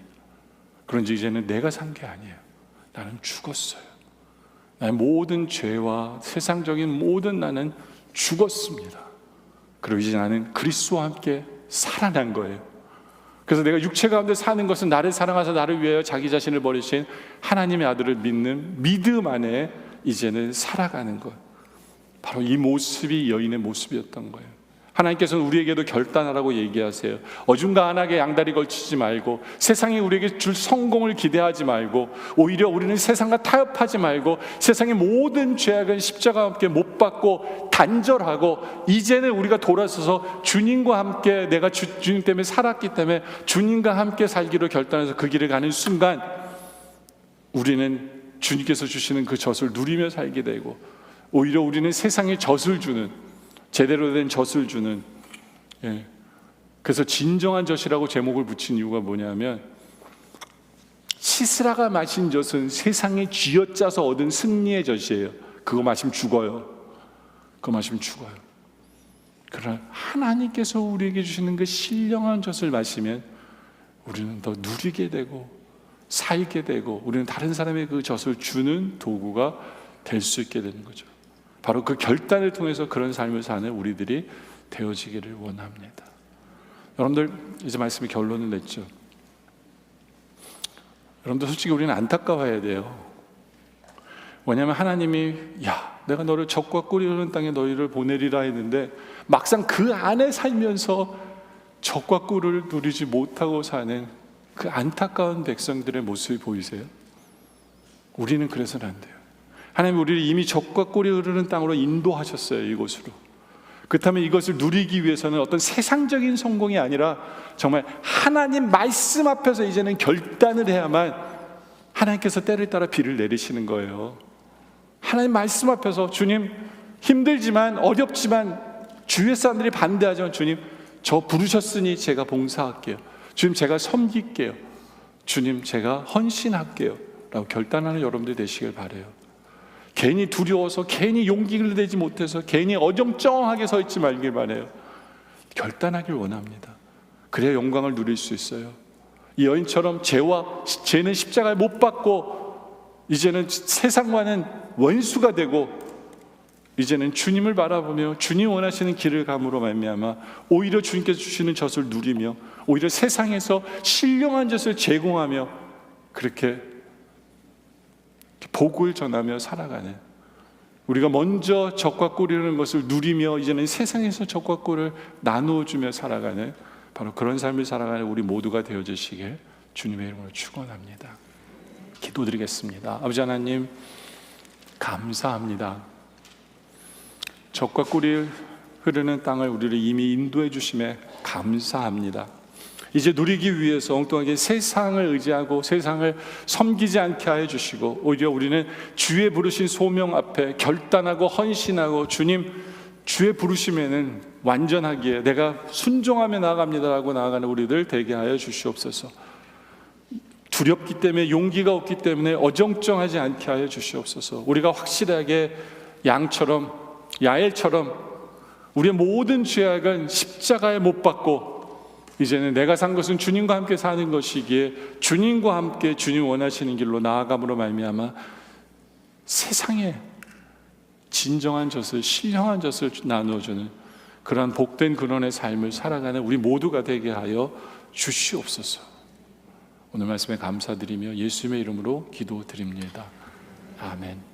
그런지 이제는 내가 산 게 아니에요. 나는 죽었어요. 나의 모든 죄와 세상적인 모든 나는 죽었습니다. 그리고 이제 나는 그리스도와 함께 살아난 거예요. 그래서 내가 육체 가운데 사는 것은 나를 사랑하사 나를 위하여 자기 자신을 버리신 하나님의 아들을 믿는 믿음 안에 이제는 살아가는 것. 바로 이 모습이 여인의 모습이었던 거예요. 하나님께서는 우리에게도 결단하라고 얘기하세요. 어중간하게 양다리 걸치지 말고, 세상이 우리에게 줄 성공을 기대하지 말고, 오히려 우리는 세상과 타협하지 말고, 세상의 모든 죄악은 십자가와 함께 못 박고 단절하고, 이제는 우리가 돌아서서 주님과 함께, 내가 주님 때문에 살았기 때문에 주님과 함께 살기로 결단해서 그 길을 가는 순간 우리는 주님께서 주시는 그 젖을 누리며 살게 되고, 오히려 우리는 세상에 젖을 주는, 제대로 된 젖을 주는, 그래서 진정한 젖이라고 제목을 붙인 이유가 뭐냐면, 시스라가 마신 젖은 세상에 쥐어짜서 얻은 승리의 젖이에요. 그거 마시면 죽어요. 그거 마시면 죽어요. 그러나 하나님께서 우리에게 주시는 그 신령한 젖을 마시면 우리는 더 누리게 되고 살게 되고, 우리는 다른 사람의 그 젖을 주는 도구가 될 수 있게 되는 거죠. 바로 그 결단을 통해서 그런 삶을 사는 우리들이 되어지기를 원합니다. 여러분들, 이제 말씀이 결론을 냈죠. 여러분들, 솔직히 우리는 안타까워해야 돼요. 왜냐하면 하나님이 내가 너를 적과 꿀이 흐르는 땅에 너희를 보내리라 했는데, 막상 그 안에 살면서 적과 꿀을 누리지 못하고 사는 그 안타까운 백성들의 모습이 보이세요? 우리는 그래서는 안 돼요. 하나님 우리를 이미 적과 꿀이 흐르는 땅으로 인도하셨어요, 이곳으로. 그렇다면 이것을 누리기 위해서는 어떤 세상적인 성공이 아니라 정말 하나님 말씀 앞에서 이제는 결단을 해야만 하나님께서 때를 따라 비를 내리시는 거예요. 하나님 말씀 앞에서, 주님 힘들지만 어렵지만 주위의 사람들이 반대하지만 주님 저 부르셨으니 제가 봉사할게요. 주님 제가 섬길게요. 주님 제가 헌신할게요 라고 결단하는 여러분들 되시길 바라요. 괜히 두려워서, 괜히 용기를 내지 못해서, 괜히 어정쩡하게 서 있지 말길 바라요. 결단하길 원합니다. 그래야 영광을 누릴 수 있어요. 이 여인처럼 죄는 십자가에 못 박고 이제는 세상과는 원수가 되고, 이제는 주님을 바라보며 주님 원하시는 길을 감으로 말미암아 오히려 주님께서 주시는 젖을 누리며, 오히려 세상에서 신령한 젖을 제공하며 그렇게 복을 전하며 살아가는, 우리가 먼저 젖과 꿀이 흐르는 것을 누리며 이제는 세상에서 젖과 꿀을 나누어주며 살아가는, 바로 그런 삶을 살아가는 우리 모두가 되어주시길 주님의 이름으로 축원합니다. 기도드리겠습니다. 아버지 하나님, 감사합니다. 젖과 꿀이 흐르는 땅을 우리를 이미 인도해 주심에 감사합니다. 이제 누리기 위해서 엉뚱하게 세상을 의지하고 세상을 섬기지 않게 하여 주시고, 오히려 우리는 주의 부르신 소명 앞에 결단하고 헌신하고, 주님 주의 부르심에는 완전하기에 내가 순종하며 나아갑니다라고 나아가는 우리들 되게 하여 주시옵소서. 두렵기 때문에, 용기가 없기 때문에 어정쩡하지 않게 하여 주시옵소서. 우리가 확실하게 양처럼, 야엘처럼 우리의 모든 죄악은 십자가에 못 박고, 이제는 내가 산 것은 주님과 함께 사는 것이기에 주님과 함께 주님 원하시는 길로 나아감으로 말미암아 세상에 진정한 젖을, 신령한 젖을 나누어주는 그러한 복된 근원의 삶을 살아가는 우리 모두가 되게 하여 주시옵소서. 오늘 말씀에 감사드리며 예수님의 이름으로 기도드립니다. 아멘.